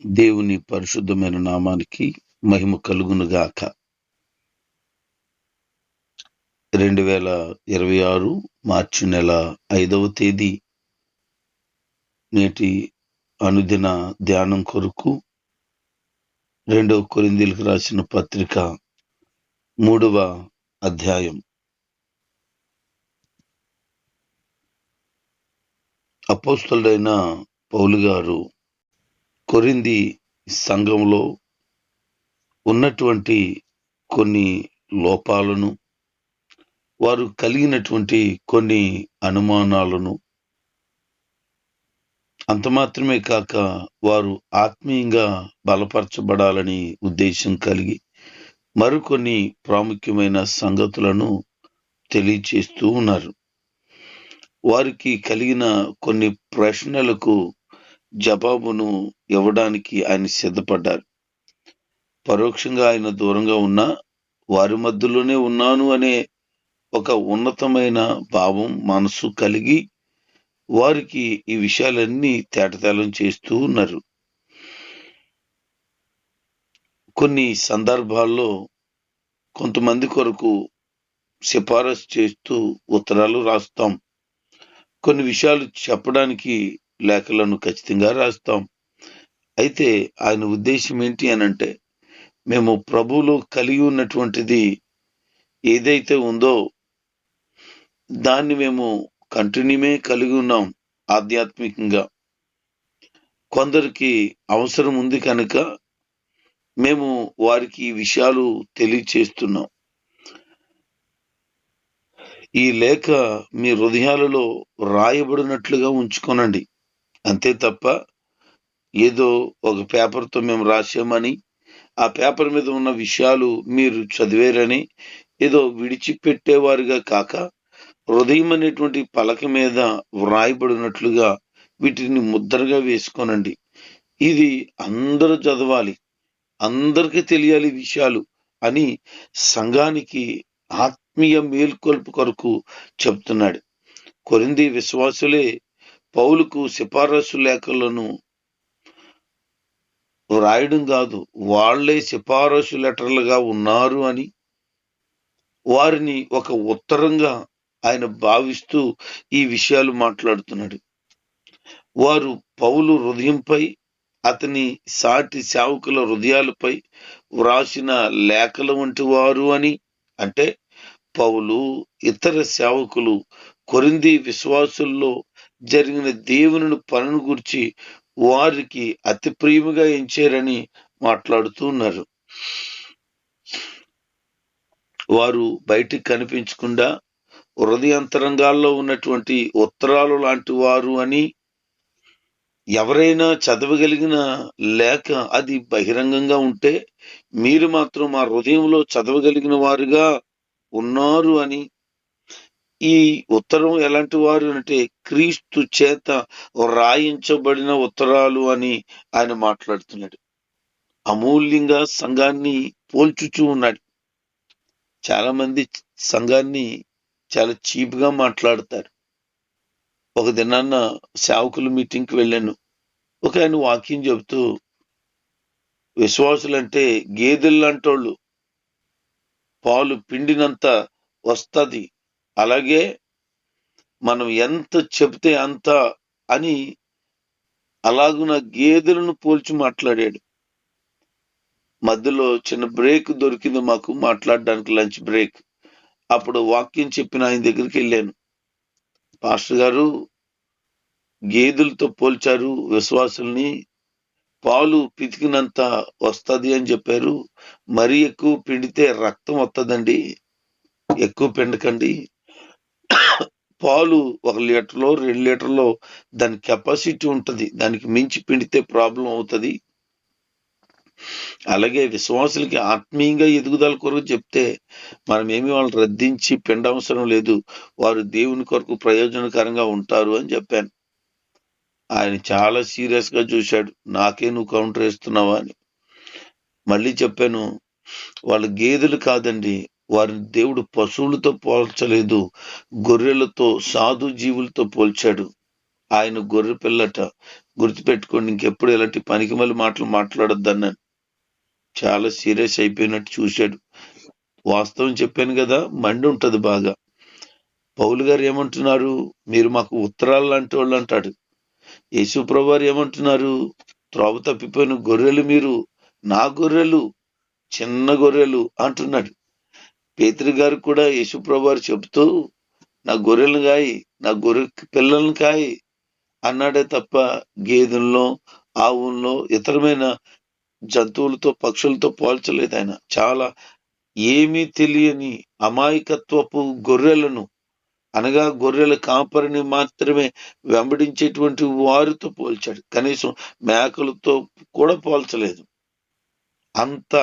దేవుని పరిశుద్ధమైన నామానికి మహిమ కలుగునుగాక. 2026 మార్చి నెల 5వ తేదీ నేటి అనుదిన ధ్యానం కొరకు 2 కొరింథీయులకు రాసిన పత్రిక 3వ అధ్యాయం. అపోస్తలుడైన పౌలు గారు కొరింథీ సంఘంలో ఉన్నటువంటి కొన్ని లోపాలను, వారు కలిగినటువంటి కొన్ని అనుమానాలను, అంత మాత్రమే కాక వారు ఆత్మీయంగా బలపరచబడాలని ఉద్దేశం కలిగి మరికొన్ని ప్రాముఖ్యమైన సంగతులను తెలియచేస్తూ ఉన్నారు. వారికి కలిగిన కొన్ని ప్రశ్నలకు జవాబును ఇవ్వడానికి ఆయన సిద్ధపడ్డారు. పరోక్షంగా ఆయన దూరంగా ఉన్నా వారి మధ్యలోనే ఉన్నాను అనే ఒక ఉన్నతమైన భావం, మనసు కలిగి వారికి ఈ విషయాలన్నీ తేటతెల్లం చేస్తూ ఉన్నారు. కొన్ని సందర్భాల్లో కొంతమంది కొరకు సిఫారసు చేస్తూ ఉత్తరాలు రాస్తాం. కొన్ని విషయాలు చెప్పడానికి లేఖలను ఖచ్చితంగా రాస్తాం. అయితే ఆయన ఉద్దేశం ఏంటి అనంటే, మేము ప్రభువులో కలిగి ఉన్నటువంటిది ఏదైతే ఉందో దాన్ని మేము కంటిన్యూమే కలిగి ఉన్నాం. ఆధ్యాత్మికంగా కొందరికి అవసరం ఉంది కనుక మేము వారికి ఈ విషయాలు తెలియచేస్తున్నాం. ఈ లేఖ మీ హృదయాలలో రాయబడినట్లుగా ఉంచుకోనండి. అంతే తప్ప ఏదో ఒక పేపర్తో మేము రాసామని, ఆ పేపర్ మీద ఉన్న విషయాలు మీరు చదివేరని ఏదో విడిచిపెట్టేవారుగా కాక, హృదయం అనేటువంటి పలక మీద వ్రాయబడినట్లుగా వీటిని ముద్రగా వేసుకోనండి. ఇది అందరూ చదవాలి, అందరికీ తెలియాలి విషయాలు అని సంఘానికి ఆత్మీయ మేల్కొల్పు కొరకు చెప్తున్నాడు. కొరింథీ విశ్వాసులే పౌలుకు సిఫారసు లేఖలను వ్రాయడం కాదు, వాళ్లే సిఫారసు లెటర్లుగా ఉన్నారు అని వారిని ఒక ఉత్తరంగా ఆయన భావిస్తూ ఈ విషయాలు మాట్లాడుతున్నాడు. వారు పౌలు హృదయంపై, అతని సాటి సేవకుల హృదయాలపై వ్రాసిన లేఖల వంటి వారు అని, అంటే పౌలు ఇతర సేవకులు కొరింథీ విశ్వాసుల్లో జరిగిన దేవుని పనును గురించి వారికి అతి ప్రియముగా ఎంచారని మాట్లాడుతూ ఉన్నారు. వారు బయటికి కనిపించకుండా హృదయాంతరంగాల్లో ఉన్నటువంటి ఉత్తరాలు లాంటి వారు అని, ఎవరైనా చదవగలిగిన లేఖ అది బహిరంగంగా ఉంటే మీరు మాత్రం మా హృదయంలో చదవగలిగిన వారుగా ఉన్నారు అని. ఈ ఉత్తరం ఎలాంటి వారు అంటే క్రీస్తు చేత రాయించబడిన ఉత్తరాలు అని ఆయన మాట్లాడుతున్నాడు. అమూల్యంగా సంఘాన్ని పోల్చుచూ ఉన్నాడు. చాలా మంది సంఘాన్ని చాలా చీప్గా మాట్లాడతారు. ఒక దినాన్న సేవకుల మీటింగ్కి వెళ్ళాను. ఒక ఆయన వాక్యం చెబుతూ, విశ్వాసులంటే గేదెలు లాంటోళ్ళు, పాలు పిండినంత వస్తుంది, అలాగే మనం ఎంత చెబితే అంత అని అలాగున గేదెలను పోల్చి మాట్లాడాడు. మధ్యలో చిన్న బ్రేక్ దొరికింది మాకు మాట్లాడడానికి, లంచ్ బ్రేక్. అప్పుడు వాక్యం చెప్పిన ఆయన దగ్గరికి వెళ్ళాను. పాస్టర్ గారు గేదెలతో పోల్చారు విశ్వాసుల్ని, పాలు పితికినంత వస్తుంది అని చెప్పారు. మరీ ఎక్కువ పిండితే రక్తం వస్తుందండి, ఎక్కువ పిండకండి. పాలు 1 లీటర్లో 2 లీటర్లో దాని కెపాసిటీ ఉంటుంది, దానికి మించి పిండితే ప్రాబ్లం అవుతుంది. అలాగే విశ్వాసులకి ఆత్మీయంగా ఎదుగుదల కొరకు చెప్తే మనమేమి వాళ్ళు రద్దించి పిండవసరం లేదు, వారు దేవుని కొరకు ప్రయోజనకరంగా ఉంటారు అని చెప్పాను. ఆయన చాలా సీరియస్ గా చూశాడు. నాకే నువ్వు కౌంటర్ వేస్తున్నావా అని. మళ్ళీ చెప్పాను, వాళ్ళ గేదెలు కాదండి, వారిని దేవుడు పశువులతో పోల్చలేదు, గొర్రెలతో, సాధు జీవులతో పోల్చాడు. ఆయన గొర్రె పిల్లట. గుర్తుపెట్టుకోండి, ఇంకెప్పుడు ఇలాంటి పనికిమాలిన మాటలు మాట్లాడొద్దన్నాను. చాలా సీరియస్ అయిపోయినట్టు చూశాడు. వాస్తవం చెప్పాను కదా, మండి ఉంటది బాగా. పౌలు గారు ఏమంటున్నారు? మీరు మాకు ఉత్తరాలు లాంటి వాళ్ళు అంటాడు. యేసుప్రభు వారు ఏమంటున్నారు? త్రోవ తప్పిపోయిన గొర్రెలు మీరు, నా గొర్రెలు, చిన్న గొర్రెలు అంటున్నాడు. పేతురు గారు కూడా యేసుప్రభు వారు చెబుతూ, నా గొర్రెలను కాయి, నా గొర్రె పిల్లలను కాయి అన్నాడే తప్ప గేదెల్లో, ఆవుల్లో, ఇతరమైన జంతువులతో, పక్షులతో పోల్చలేదు ఆయన. చాలా ఏమీ తెలియని అమాయకత్వపు గొర్రెలను, అనగా గొర్రెల కాపరిని మాత్రమే వెంబడించేటువంటి వారితో పోల్చాడు. కనీసం మేకలతో కూడా పోల్చలేదు. అంత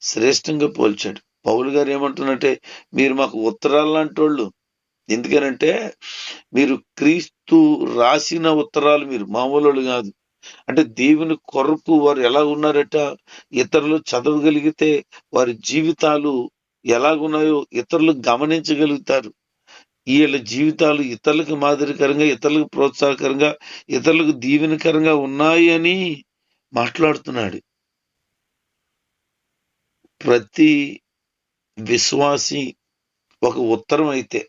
శ్రేష్టంగా పోల్చాడు. పౌలు గారు ఏమంటున్నట్టే, మీరు మాకు ఉత్తరాలు లాంటి వాళ్ళు. ఎందుకనంటే మీరు క్రీస్తు రాసిన ఉత్తరాలు, మీరు మామూలు కాదు. అంటే దేవుని కొరకు వారు ఎలా ఉన్నారట, ఇతరులు చదవగలిగితే వారి జీవితాలు ఎలాగున్నాయో ఇతరులు గమనించగలుగుతారు. వీళ్ళ జీవితాలు ఇతరులకు మాదిరికరంగా, ఇతరులకు ప్రోత్సాహకరంగా, ఇతరులకు దీవెనకరంగా ఉన్నాయి అని మాట్లాడుతున్నాడు. ప్రతి విశ్వాసి ఒక ఉత్తరం అయితే,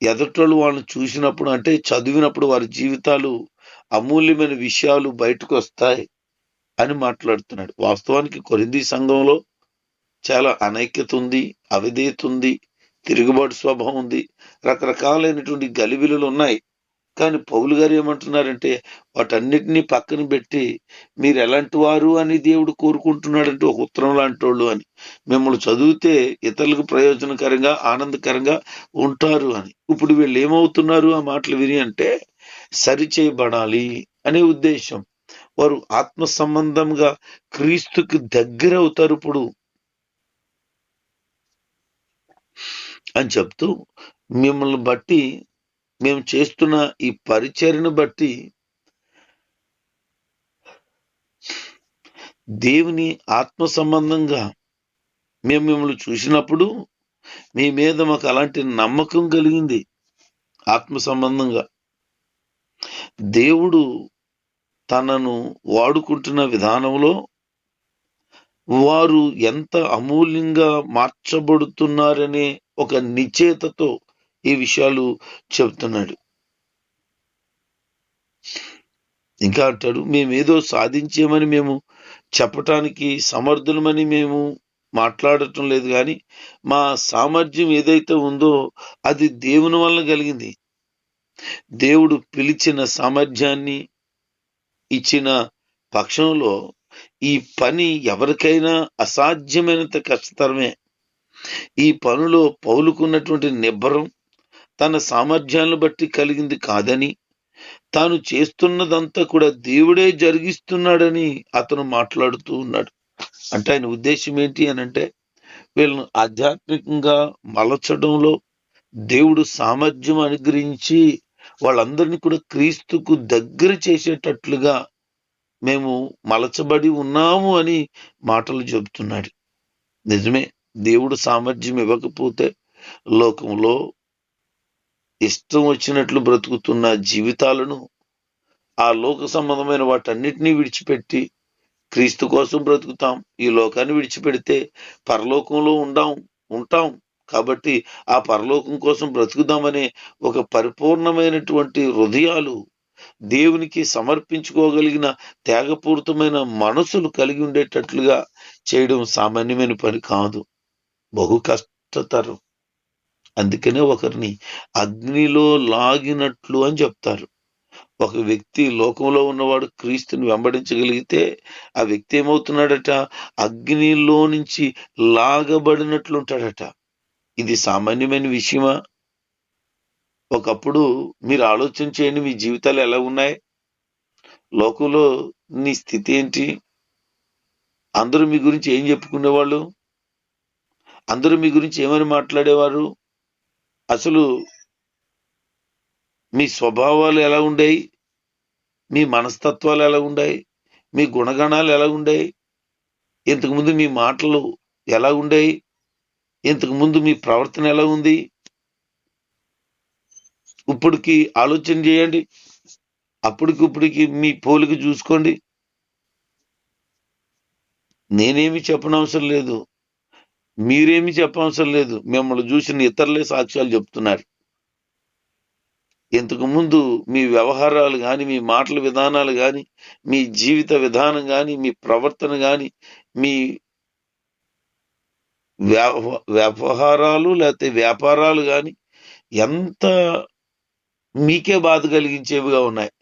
ఎదుటోళ్ళు వాళ్ళని చూసినప్పుడు, అంటే చదివినప్పుడు వారి జీవితాలు అమూల్యమైన విషయాలు బయటకు వస్తాయి అని మాట్లాడుతున్నాడు. వాస్తవానికి కొరింథీ సంఘంలో చాలా అనైక్యత ఉంది, అవిధేయత ఉంది, తిరుగుబాటు స్వభావం ఉంది, రకరకాలైనటువంటి గలిబిలులు ఉన్నాయి. కానీ పౌలు గారు ఏమంటున్నారంటే, వాటన్నిటినీ పక్కన పెట్టి మీరు ఎలాంటి వారు అని దేవుడు కోరుకుంటున్నాడంటే, ఒక ఉత్తరం లాంటి వాళ్ళు అని. మిమ్మల్ని చదివితే ఇతరులకు ప్రయోజనకరంగా, ఆనందకరంగా ఉంటారు అని. ఇప్పుడు వీళ్ళు ఏమవుతున్నారు ఆ మాటలు విని అంటే, సరిచేయబడాలి అనే ఉద్దేశం. వారు ఆత్మ సంబంధంగా క్రీస్తుకి దగ్గర అవుతారు ఇప్పుడు అని చెప్తూ, మిమ్మల్ని బట్టి, మేము చేస్తున్న ఈ పరిచర్యను బట్టి దేవుని ఆత్మ సంబంధంగా మేము మిమ్మల్ని చూసినప్పుడు మీ మీద మాకు అలాంటి నమ్మకం కలిగింది. ఆత్మ సంబంధంగా దేవుడు తనను వాడుకుంటున్న విధానంలో వారు ఎంత అమూల్యంగా మార్చబడుతున్నారనే ఒక నిశ్చయతతో ఈ విషయాలు చెబుతున్నాడు. ఇంకా అంటాడు, మేమేదో సాధించామని మేము చెప్పటానికి సమర్థులమని మేము మాట్లాడటం లేదు, కానీ మా సామర్థ్యం ఏదైతే ఉందో అది దేవుని వల్ల కలిగింది. దేవుడు పిలిచిన సామర్థ్యాన్ని ఇచ్చిన పక్షంలో ఈ పని ఎవరికైనా అసాధ్యమైనంత కష్టతరమే. ఈ పనిలో పౌలుకున్నటువంటి నిబ్బరం తన సామర్థ్యాలను బట్టి కలిగింది కాదని, తాను చేస్తున్నదంతా కూడా దేవుడే జరిగిస్తున్నాడని అతను మాట్లాడుతూ ఉన్నాడు. అంటే ఆయన ఉద్దేశం ఏంటి అనంటే, వీళ్ళను ఆధ్యాత్మికంగా మలచడంలో దేవుడు సామర్థ్యం అనుగ్రహించి వాళ్ళందరినీ కూడా క్రీస్తుకు దగ్గర చేసేటట్లుగా మేము మలచబడి ఉన్నాము అని మాటలు చెబుతున్నాడు. నిజమే, దేవుడు సామర్థ్యం ఇవ్వకపోతే లోకంలో ఇష్టం వచ్చినట్లు బ్రతుకుతున్న జీవితాలను, ఆ లోక సంబంధమైన వాటన్నిటినీ విడిచిపెట్టి క్రీస్తు కోసం బ్రతుకుతాం. ఈ లోకాన్ని విడిచిపెడితే పరలోకంలో ఉంటాం. కాబట్టి ఆ పరలోకం కోసం బ్రతుకుదామనే ఒక పరిపూర్ణమైనటువంటి హృదయాలు, దేవునికి సమర్పించుకోగలిగిన త్యాగపూరితమైన మనసులు కలిగి ఉండేటట్లుగా చేయడం సామాన్యమైన పని కాదు, బహు కష్టతరం. అందుకనే ఒకరిని అగ్నిలో లాగినట్లు అని చెప్తారు. ఒక వ్యక్తి లోకంలో ఉన్నవాడు క్రీస్తుని వెంబడించగలిగితే ఆ వ్యక్తి ఏమవుతున్నాడట, అగ్నిలో నుంచి లాగబడినట్లు ఉంటాడట. ఇది సామాన్యమైన విషయమా? ఒకప్పుడు మీరు ఆలోచన చేయండి, మీ జీవితాలు ఎలా ఉన్నాయి? లోకంలో నీ స్థితి ఏంటి? అందరూ మీ గురించి ఏం చెప్పుకునేవాళ్ళు? అందరూ మీ గురించి ఏమని మాట్లాడేవారు? అసలు మీ స్వభావాలు ఎలా ఉండేవి? మీ మనస్తత్వాలు ఎలా ఉన్నాయి? మీ గుణగణాలు ఎలా ఉండేవి? ఇంతకుముందు మీ మాటలు ఎలా ఉండేవి? ఇంతకుముందు మీ ప్రవర్తన ఎలా ఉంది? ఇప్పటికి ఆలోచన చేయండి. అప్పటికిప్పటికి మీ పోలిక చూసుకోండి. నేనేమి చెప్పనవసరం లేదు, మీరేమి చెప్పనవసరం లేదు. మిమ్మల్ని చూసిన ఇతరులే సాక్ష్యాలు చెప్తున్నారు. ఇంతకు ముందు మీ వ్యవహారాలు కానీ, మీ మాటల విధానాలు కానీ, మీ జీవిత విధానం కానీ, మీ ప్రవర్తన కానీ, మీ వ్యవహారాలు లేకపోతే వ్యాపారాలు కానీ ఎంత మీకే బాధ కలిగించేవిగా ఉన్నాయి,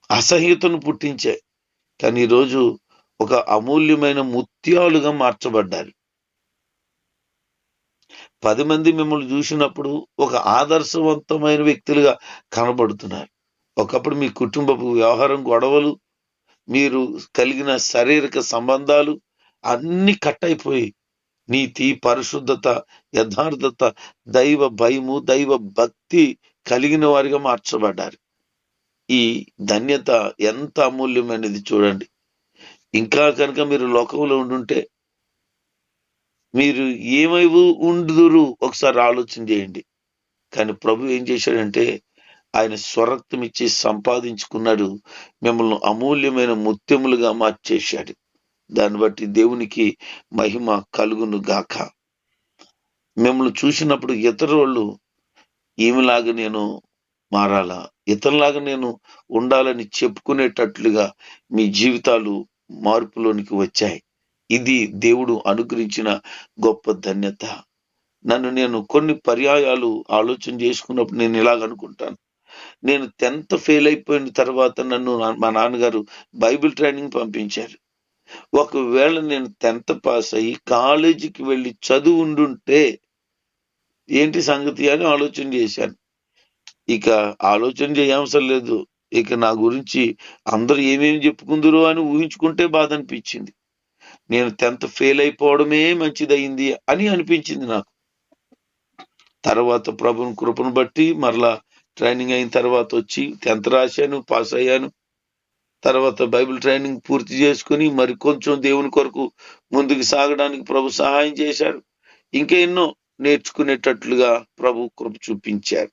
అసహ్యతను పుట్టించాయి. కానీ ఈరోజు ఒక అమూల్యమైన ముత్యాలుగా మార్చబడ్డారు. 10 మంది మిమ్మల్ని చూసినప్పుడు ఒక ఆదర్శవంతమైన వ్యక్తులుగా కనబడుతున్నారు. ఒకప్పుడు మీ కుటుంబపు వ్యవహారం, గొడవలు, మీరు కలిగిన శారీరక సంబంధాలు అన్ని కట్ అయిపోయి నీతి, పరిశుద్ధత, యథార్థత, దైవ భయము, దైవ భక్తి కలిగిన వారిగా మార్చబడ్డారు. ఈ ధన్యత ఎంత అమూల్యమైనది చూడండి. ఇంకా కనుక మీరు లోకంలో ఉండుంటే మీరు ఏమై ఉండుదురు ఒకసారి ఆలోచన చేయండి. కానీ ప్రభు ఏం చేశాడంటే ఆయన స్వరక్తం ఇచ్చి సంపాదించుకున్నాడు, మిమ్మల్ని అమూల్యమైన ముత్యములుగా మార్చేశాడు. దాన్ని బట్టి దేవునికి మహిమ కలుగును గాక. మిమ్మల్ని చూసినప్పుడు ఇతరులు ఈమెలాగా నేను మారాలా, ఇతరులాగా నేను ఉండాలని చెప్పుకునేటట్లుగా మీ జీవితాలు మార్పులోనికి వచ్చాయి. ఇది దేవుడు అనుగ్రహించిన గొప్ప ధన్యత. నన్ను నేను కొన్ని పర్యాయాలు ఆలోచన చేసుకున్నప్పుడు నేను ఇలాగనుకుంటాను, నేను 10th ఫెయిల్ అయిపోయిన తర్వాత నన్ను మా నాన్నగారు బైబిల్ ట్రైనింగ్ పంపించారు. ఒకవేళ నేను 10th పాస్ అయ్యి కాలేజీకి వెళ్ళి చదువు ఉండుంటే ఏంటి సంగతి అని ఆలోచన చేశాను. ఇక ఆలోచన చేయవసరం లేదు, ఇక నా గురించి అందరూ ఏమేమి చెప్పుకుందరో అని ఊహించుకుంటే బాధ అనిపించింది. నేను 10th ఫెయిల్ అయిపోవడమే మంచిదయింది అని అనిపించింది నాకు. తర్వాత ప్రభుని కృపను బట్టి మరలా ట్రైనింగ్ అయిన తర్వాత వచ్చి 10th రాశాను, పాస్ అయ్యాను. తర్వాత బైబిల్ ట్రైనింగ్ పూర్తి చేసుకుని మరి కొంచెం దేవుని కొరకు ముందుకు సాగడానికి ప్రభు సహాయం చేశారు. ఇంకా ఎన్నో నేర్చుకునేటట్లుగా ప్రభు కృప చూపించారు.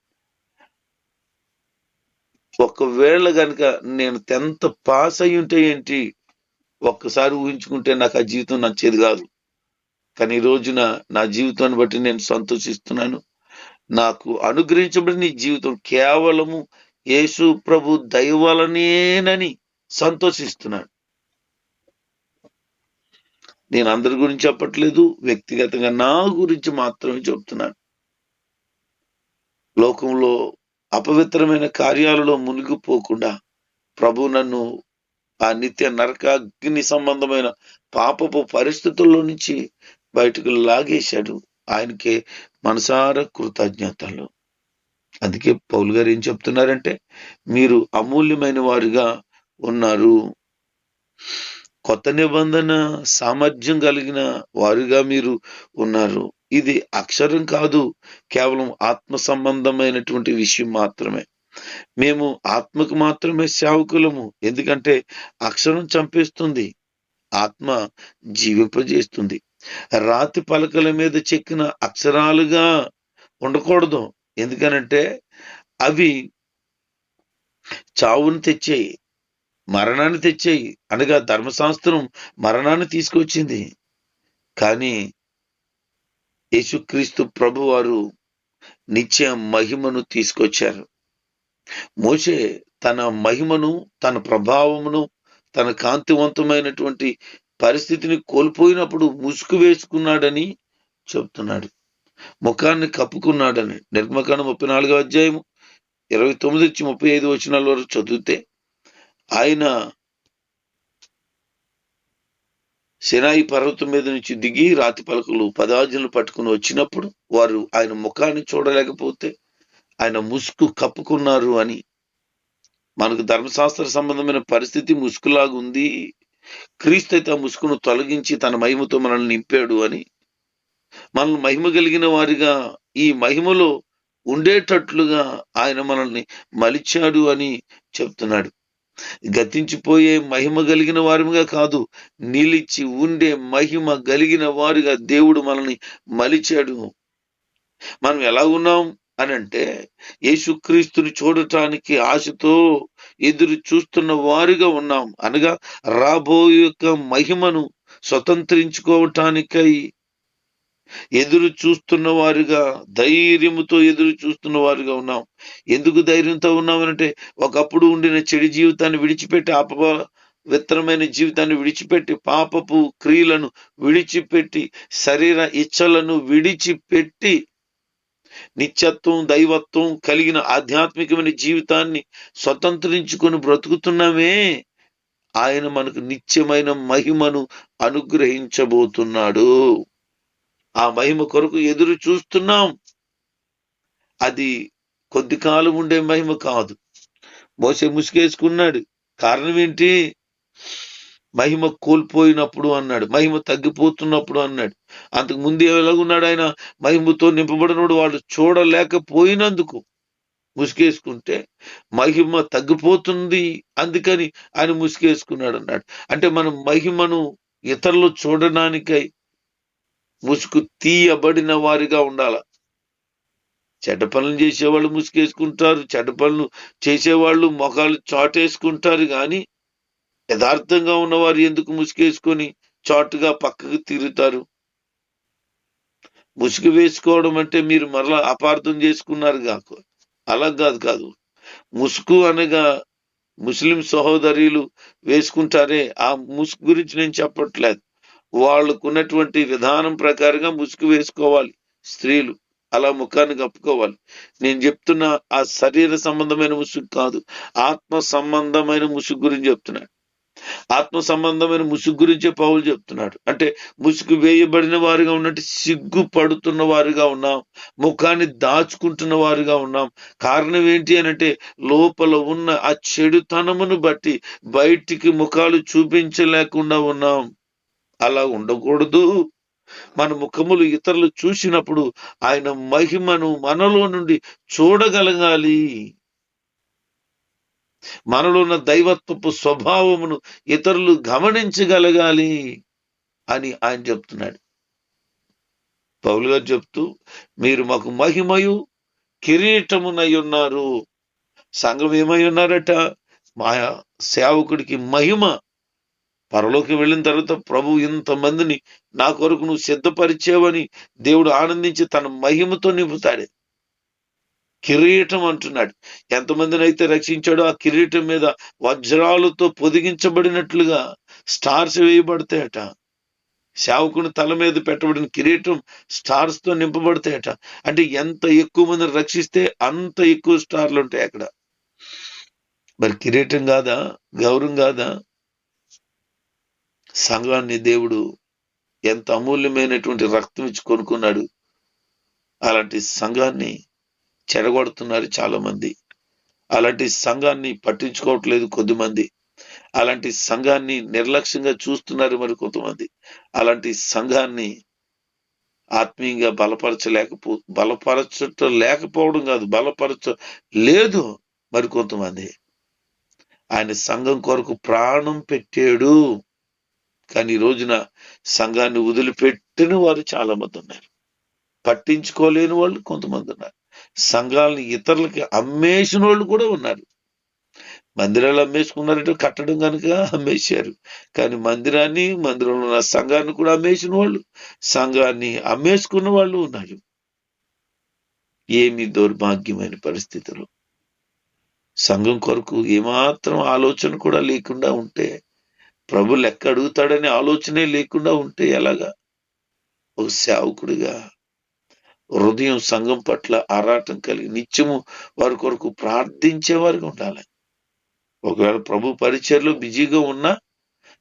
ఒకవేళ గనక నేను 10th పాస్ అయి ఉంటే ఏంటి, ఒక్కసారి ఊహించుకుంటే నాకు ఆ జీవితం నచ్చేది కాదు. కానీ ఈ రోజున నా జీవితాన్ని బట్టి నేను సంతోషిస్తున్నాను. నాకు అనుగ్రహించబడిన ఈ జీవితం కేవలము యేసు ప్రభు దయ వలనేనని సంతోషిస్తున్నాను. నేను అందరి గురించి చెప్పట్లేదు, వ్యక్తిగతంగా నా గురించి మాత్రమే చెప్తున్నాను. లోకంలో అపవిత్రమైన కార్యాలలో మునిగిపోకుండా ప్రభు నన్ను ఆ నిత్య నరకాగ్ని సంబంధమైన పాపపు పరిస్థితుల్లో నుంచి బయటకు లాగేశాడు. ఆయనకే మనసార కృతజ్ఞతలు. అందుకే పౌలు గారు ఏం చెప్తున్నారంటే, మీరు అమూల్యమైన వారుగా ఉన్నారు, కొత్త నిబంధన సామర్థ్యం కలిగిన వారుగా మీరు ఉన్నారు. ఇది అక్షరం కాదు, కేవలం ఆత్మ సంబంధమైనటువంటి విషయం మాత్రమే. మేము ఆత్మకు మాత్రమే సేవకులము. ఎందుకంటే అక్షరం చంపేస్తుంది, ఆత్మ జీవింపజేస్తుంది. రాతి పలకల మీద చెక్కిన అక్షరాలుగా ఉండకూడదు. ఎందుకనంటే అవి చావును తెచ్చాయి, మరణాన్ని తెచ్చాయి. అనగా ధర్మశాస్త్రం మరణాన్ని తీసుకొచ్చింది. కానీ యేసుక్రీస్తు ప్రభువారు నిత్య మహిమను తీసుకొచ్చారు. మోషే తన మహిమను, తన ప్రభావమును, తన కాంతివంతమైనటువంటి పరిస్థితిని కోల్పోయినప్పుడు ముసుగు వేసుకున్నాడని చెప్తున్నాడు, ముఖాన్ని కప్పుకున్నాడని. నిర్గమకాండం 34వ అధ్యాయం 29 నుంచి 35 వచనాల వరకు చదివితే ఆయన సినాయి పర్వతం మీద నుంచి దిగి రాతి పలకలు 10 ఆజ్ఞలు పట్టుకుని వచ్చినప్పుడు వారు ఆయన ముఖాన్ని చూడలేకపోతే ఆయన ముసుగు కప్పుకున్నారు అని. మనకు ధర్మశాస్త్ర సంబంధమైన పరిస్థితి ముసుగులాగా ఉంది, క్రీస్తు అయితే ఆ ముసుగును తొలగించి తన మహిమతో మనల్ని నింపాడు అని, మనల్ని మహిమ కలిగిన వారిగా ఈ మహిమలో ఉండేటట్లుగా ఆయన మనల్ని మలిచాడు అని చెప్తున్నాడు. గతించిపోయే మహిమ కలిగిన వారిగా కాదు, నిలిచి ఉండే మహిమ కలిగిన వారిగా దేవుడు మనల్ని మలిచాడు. మనం ఎలా ఉన్నాం, అని అంటే యేసుక్రీస్తుని చూడటానికి ఆశతో ఎదురు చూస్తున్న వారిగా ఉన్నాం. అనగా రాబోయే యొక్క మహిమను స్వతంత్రించుకోవటానికై ఎదురు చూస్తున్న వారుగా, ధైర్యముతో ఎదురు చూస్తున్న వారుగా ఉన్నాం. ఎందుకు ధైర్యంతో ఉన్నామనంటే, ఒకప్పుడు ఉండిన చెడు జీవితాన్ని విడిచిపెట్టి, విత్తనమైన జీవితాన్ని విడిచిపెట్టి, పాపపు క్రియలను విడిచిపెట్టి, శరీర ఇచ్చలను విడిచిపెట్టి, నిత్యత్వం దైవత్వం కలిగిన ఆధ్యాత్మికమైన జీవితాన్ని స్వతంత్రించుకొని బ్రతుకుతున్నామే. ఆయన మనకు నిత్యమైన మహిమను అనుగ్రహించబోతున్నాడు. ఆ మహిమ కొరకు ఎదురు చూస్తున్నాం. అది కొద్ది కాలం ఉండే మహిమ కాదు. మోసే ముసుగేసుకున్నాడు. కారణం ఏంటి? మహిమ కోల్పోయినప్పుడు అన్నాడు, మహిమ తగ్గిపోతున్నప్పుడు అన్నాడు. అంతకు ముందు ఎలాగున్నాడు ఆయన? మహిమతో నింపబడినప్పుడు వాళ్ళు చూడలేకపోయినందుకు ముసుగేసుకుంటే మహిమ తగ్గిపోతుంది, అందుకని ఆయన ముసుగేసుకున్నాడు అన్నాడు. అంటే మనం మహిమను ఇతరులు చూడడానికై ముసుగు తీయబడిన వారిగా ఉండాల. చెడ్డ పనులు చేసేవాళ్ళు ముసుగేసుకుంటారు, చెడ్డ పనులు చేసేవాళ్ళు మొఖాలు చాటేసుకుంటారు. కానీ యథార్థంగా ఉన్నవారు ఎందుకు ముసుగేసుకొని చాటుగా పక్కకు తిరుగుతారు? ముసుగు వేసుకోవడం అంటే మీరు మరలా అపార్థం చేసుకున్నారు కాకు, అలా కాదు. ముసుగు అనగా ముస్లిం సహోదరులు వేసుకుంటారే, ఆ ముసుగు గురించి నేను చెప్పట్లేదు. వాళ్ళకున్నటువంటి విధానం ప్రకారంగా ముసుగు వేసుకోవాలి స్త్రీలు, అలా ముఖాన్ని కప్పుకోవాలి. నేను చెప్తున్న ఆ శరీర సంబంధమైన ముసుగు కాదు, ఆత్మ సంబంధమైన ముసుగు గురించి చెప్తున్నాడు. ఆత్మ సంబంధమైన ముసుగు గురించే పౌలు చెప్తున్నాడు. అంటే ముసుగు వేయబడిన వారుగా ఉన్నట్టు సిగ్గుపడుతున్న వారుగా ఉన్నాం, ముఖాన్ని దాచుకుంటున్న వారుగా ఉన్నాం. కారణం ఏంటి అనంటే, లోపల ఉన్న ఆ చెడుతనమును బట్టి బయటికి ముఖాలు చూపించలేకుండా ఉన్నాం. అలా ఉండకూడదు. మన ముఖములు ఇతరులు చూసినప్పుడు ఆయన మహిమను మనలో నుండి చూడగలగాలి. మనలో ఉన్న దైవత్వపు స్వభావమును ఇతరులు గమనించగలగాలి అని ఆయన చెప్తున్నాడు. పౌలు గారు చెప్తూ, మీరు మాకు మహిమయు కిరీటమునై ఉన్నారు. సంఘం ఏమై ఉన్నారట? మా సేవకుడికి మహిమ. పరలోకి వెళ్ళిన తర్వాత ప్రభు ఇంతమందిని నా కొరకు నువ్వు సిద్ధపరిచేవని దేవుడు ఆనందించి తన మహిమతో నింపుతాడు. కిరీటం అంటున్నాడు. ఎంతమందిని అయితే రక్షించాడో ఆ కిరీటం మీద వజ్రాలతో పొదిగించబడినట్లుగా స్టార్స్ వేయబడతాయట. సేవకుని తల మీద పెట్టబడిన కిరీటం స్టార్స్ తో నింపబడతాయట. అంటే ఎంత ఎక్కువ మందిని రక్షిస్తే అంత ఎక్కువ స్టార్లు ఉంటాయి అక్కడ. మరి కిరీటం కాదా? గౌరవం కాదా? సంఘాన్ని దేవుడు ఎంత అమూల్యమైనటువంటి రక్తం ఇచ్చి కొనుక్కున్నాడు. అలాంటి సంఘాన్ని చెడగొడుతున్నారు చాలా మంది. అలాంటి సంఘాన్ని పట్టించుకోవట్లేదు కొద్దిమంది. అలాంటి సంఘాన్ని నిర్లక్ష్యంగా చూస్తున్నారు మరి కొంతమంది. అలాంటి సంఘాన్ని ఆత్మీయంగా బలపరచటం లేకపోవడం కాదు, బలపరచలేదు మరి కొంతమంది. ఆయన సంఘం కొరకు ప్రాణం పెట్టాడు. కానీ ఈ రోజున సంఘాన్ని వదిలిపెట్టిన వారు చాలా మంది ఉన్నారు. పట్టించుకోలేని వాళ్ళు కొంతమంది ఉన్నారు. సంఘాలను ఇతరులకి అమ్మేసిన వాళ్ళు కూడా ఉన్నారు. మందిరాలు అమ్మేసుకున్నారంటే కట్టడం కనుక అమ్మేశారు. కానీ మందిరంలో ఉన్న సంఘాన్ని కూడా అమ్మేసిన వాళ్ళు, సంఘాన్ని అమ్మేసుకున్న వాళ్ళు ఉన్నారు. ఏమి దౌర్భాగ్యమైన పరిస్థితులు. సంఘం కొరకు ఏమాత్రం ఆలోచన కూడా లేకుండా ఉంటే, ప్రభు లెక్క అడుగుతాడనే ఆలోచనే లేకుండా ఉంటే ఎలాగా? ఒక సేవకుడిగా హృదయం సంఘం పట్ల ఆరాటం కలిగి నిత్యము వారి కొరకు ప్రార్థించేవారుగా ఉండాలి. ఒకవేళ ప్రభు పరిచర్లో బిజీగా ఉన్నా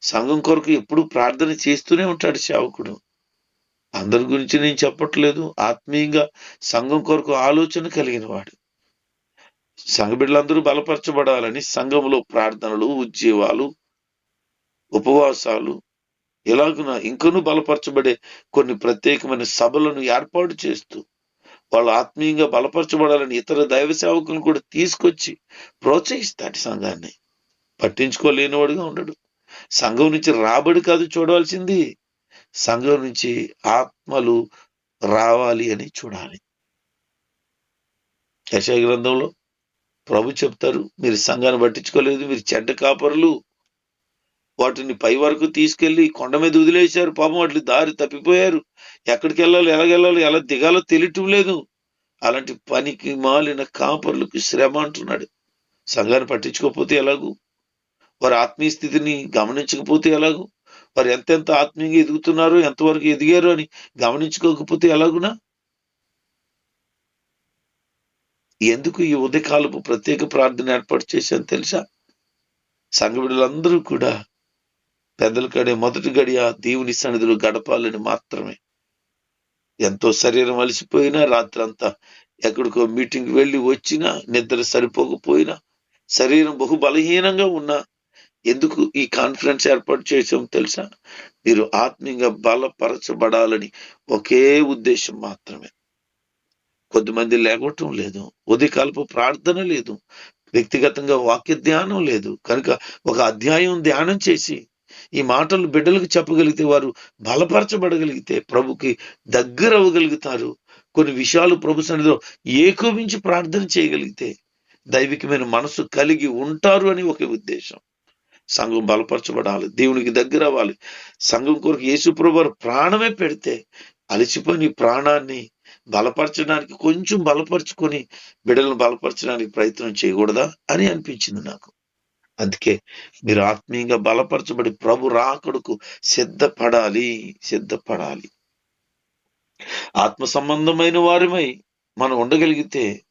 సంఘం కొరకు ఎప్పుడు ప్రార్థన చేస్తూనే ఉంటాడు సేవకుడు. అందరి గురించి నేను చెప్పట్లేదు. ఆత్మీయంగా సంఘం కొరకు ఆలోచన కలిగిన వాడు. సంఘ బిడ్డలందరూ బలపరచబడాలని సంఘంలో ప్రార్థనలు, ఉద్యోగాలు, ఉపవాసాలు, ఇలాగున ఇంకనూ బలపరచబడే కొన్ని ప్రత్యేకమైన సభలను ఏర్పాటు చేస్తూ వాళ్ళు ఆత్మీయంగా బలపరచబడాలని ఇతర దైవ సేవకులను కూడా తీసుకొచ్చి ప్రోత్సహిస్తాడు. సంఘాన్ని పట్టించుకోలేనివాడుగా ఉండడు. సంఘం నుంచి రాబడి కాదు చూడవలసింది, సంఘం నుంచి ఆత్మలు రావాలి అని చూడాలి. యెషయా గ్రంథంలో ప్రభు చెప్తారు, మీరు సంఘాన్ని పట్టించుకోలేదు, మీరు చెడ్డ కాపరులు, వాటిని పై వరకు తీసుకెళ్లి కొండ మీద వదిలేశారు, పాపం వాటి దారి తప్పిపోయారు, ఎక్కడికి వెళ్ళాలి, ఎలాగెళ్ళాలి, ఎలా దిగాలో తెలియటం లేదు. అలాంటి పనికి మాలిన కాపరులకు శ్రమ అంటున్నాడు. సంఘాన్ని పట్టించుకోకపోతే ఎలాగూ, వారి ఆత్మీయ స్థితిని గమనించకపోతే ఎలాగూ, వారు ఎంతెంత ఆత్మీయంగా ఎదుగుతున్నారో, ఎంతవరకు ఎదిగారో అని గమనించుకోకపోతే ఎలాగునా? ఎందుకు ఈ ఉదయకాలపు ప్రత్యేక ప్రార్థన ఏర్పాటు చేశాను తెలుసా? సంఘ బిడ్డలందరూ కూడా పెద్దల కాడే మొదటి గడియ దేవుని సన్నిధిలో గడపాలని మాత్రమే. ఎంతో శరీరం అలసిపోయినా, రాత్రంతా ఎక్కడికో మీటింగ్ వెళ్ళి వచ్చినా, నిద్ర సరిపోకపోయినా, శరీరం బహు బలహీనంగా ఉన్నా, ఎందుకు ఈ కాన్ఫరెన్స్ ఏర్పాటు చేసాం తెలుసా? మీరు ఆత్మీయంగా బలపరచబడాలని ఒకే ఉద్దేశం మాత్రమే. కొద్దిమంది లేవటం లేదు, ఉదయకాలపు ప్రార్థన లేదు, వ్యక్తిగతంగా వాక్య ధ్యానం లేదు. కనుక ఒక అధ్యాయం ధ్యానం చేసి ఈ మాటలు బిడ్డలకు చెప్పగలిగితే, వారు బలపరచబడగలిగితే, ప్రభుకి దగ్గర అవ్వగలుగుతారు. కొన్ని విషయాలు ప్రభు సన్నిధిలో ఏకోపించి ప్రార్థన చేయగలిగితే దైవికమైన మనసు కలిగి ఉంటారు అని ఒక ఉద్దేశం. సంఘం బలపరచబడాలి, దేవునికి దగ్గర అవ్వాలి. సంఘం కొరకు యేసు ప్రభు వారు ప్రాణమే పెడితే అలసిపోయిన ప్రాణాన్ని బలపరచడానికి కొంచెం బలపరుచుకొని బిడ్డలను బలపరచడానికి ప్రయత్నం చేయకూడదా అని అనిపించింది నాకు. అందుకే మీరు ఆత్మీయంగా బలపరచబడి ప్రభు రాకడకు సిద్ధపడాలి. ఆత్మ సంబంధమైన వారిమై మనం ఉండగలిగితే,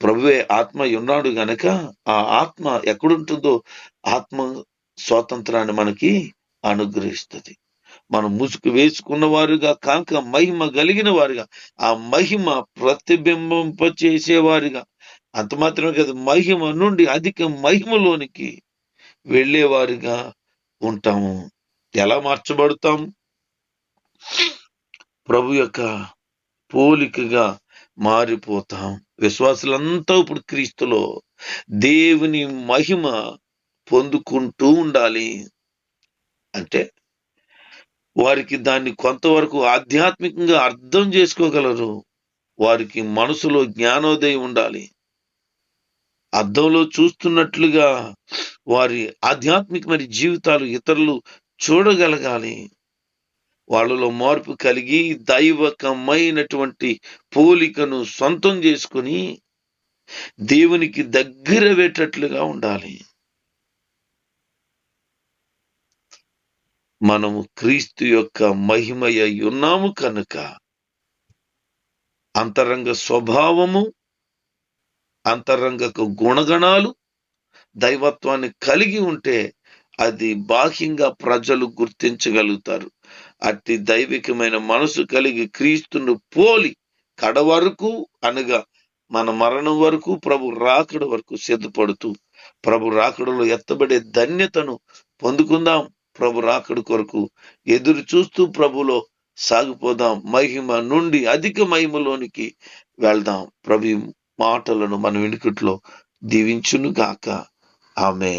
ప్రభువే ఆత్మ ఉన్నాడు గనక ఆ ఆత్మ ఎక్కడుంటుందో ఆత్మ స్వాతంత్రాన్ని మనకి అనుగ్రహిస్తుంది. మనం ముసుగు వేసుకున్న వారుగా కాక మహిమ కలిగిన వారిగా, ఆ మహిమ ప్రతిబింబింప చేసేవారిగా, అంత మాత్రమే కాదు, మహిమ నుండి అధిక మహిమలోనికి వెళ్ళేవారిగా ఉంటాము. ఎలా మార్చబడతాం? ప్రభు యొక్క పోలికగా మారిపోతాం. విశ్వాసులంతా ఇప్పుడు క్రీస్తులో దేవుని మహిమ పొందుకుంటూ ఉండాలి. అంటే వారికి దాన్ని కొంతవరకు ఆధ్యాత్మికంగా అర్థం చేసుకోగలరు. వారికి మనసులో జ్ఞానోదయం ఉండాలి. అద్దంలో చూస్తున్నట్లుగా వారి ఆధ్యాత్మికమైన జీవితాలు ఇతరులు చూడగలగాలి. వాళ్ళలో మార్పు కలిగి దైవకమైనటువంటి పోలికను సొంతం చేసుకుని దేవునికి దగ్గర పెట్టేట్లుగా ఉండాలి. మనము క్రీస్తు యొక్క మహిమయ ఉన్నాము కనుక అంతరంగ స్వభావము, అంతరంగకు గుణగణాలు, దైవత్వాన్ని కలిగి ఉంటే అది బాహ్యంగా ప్రజలు గుర్తించగలుగుతారు. అట్టి దైవికమైన మనసు కలిగి క్రీస్తును పోలి కడవరకు అనగా మన మరణం వరకు, ప్రభు రాకడ వరకు సిద్ధపడుతూ ప్రభు రాకడలో ఎత్తబడే ధన్యతను పొందుకుందాం. ప్రభు రాకడ కొరకు ఎదురు చూస్తూ ప్రభులో సాగిపోదాం. మహిమ నుండి అధిక మహిమలోనికి వెళ్దాం. ప్రభు మాటలను మన వెనుకట్లో దీవించును గాక. ఆమేన్.